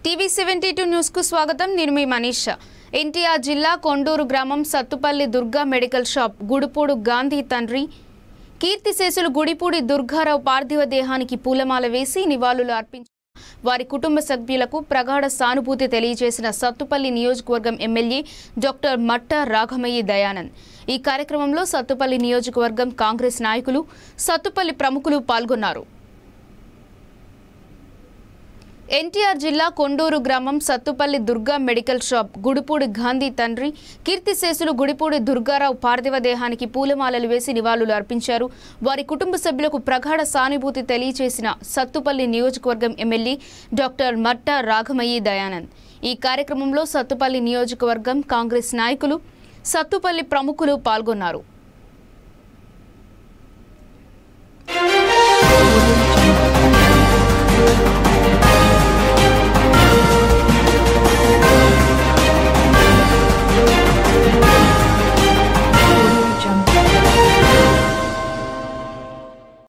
TV72 news కు స్వాగతం. నేను మీ మనీషా. ఎన్టీఆర్ జిల్లా కొండూరు గ్రామం సత్తుపల్లి దుర్గా మెడికల్ షాప్ గుడిపూడు గాంధీ తండ్రి కీర్తిశేషులు గుడిపూడి దుర్గారావు పార్థివ దేహానికి పూలమాల వేసి నివాళులు అర్పించారు. వారి కుటుంబ సభ్యులకు ప్రగాఢ సానుభూతి తెలియజేసిన సత్తుపల్లి నియోజకవర్గం ఎమ్మెల్యే డాక్టర్ మట్టా రాఘమయ్య దయానంద్. ఈ కార్యక్రమంలో సత్తుపల్లి నియోజకవర్గం కాంగ్రెస్ నాయకులు, సత్తుపల్లి ప్రముఖులు పాల్గొన్నారు. ఎన్టీఆర్ జిల్లా కొండూరు గ్రామం సత్తుపల్లి దుర్గా మెడికల్ షాప్ గుడిపూడి గాంధీ తండ్రి కీర్తిశేషులు గుడిపూడి దుర్గారావు పార్థివ దేహానికి పూలమాలలు వేసి నివాళులు అర్పించారు. వారి కుటుంబ సభ్యులకు ప్రగాఢ సానుభూతి తెలియజేసిన సత్తుపల్లి నియోజకవర్గం ఎమ్మెల్యే డాక్టర్ మట్టా రాఘమయ్య దయానంద్. ఈ కార్యక్రమంలో సత్తుపల్లి నియోజకవర్గం కాంగ్రెస్ నాయకులు, సత్తుపల్లి ప్రముఖులు పాల్గొన్నారు.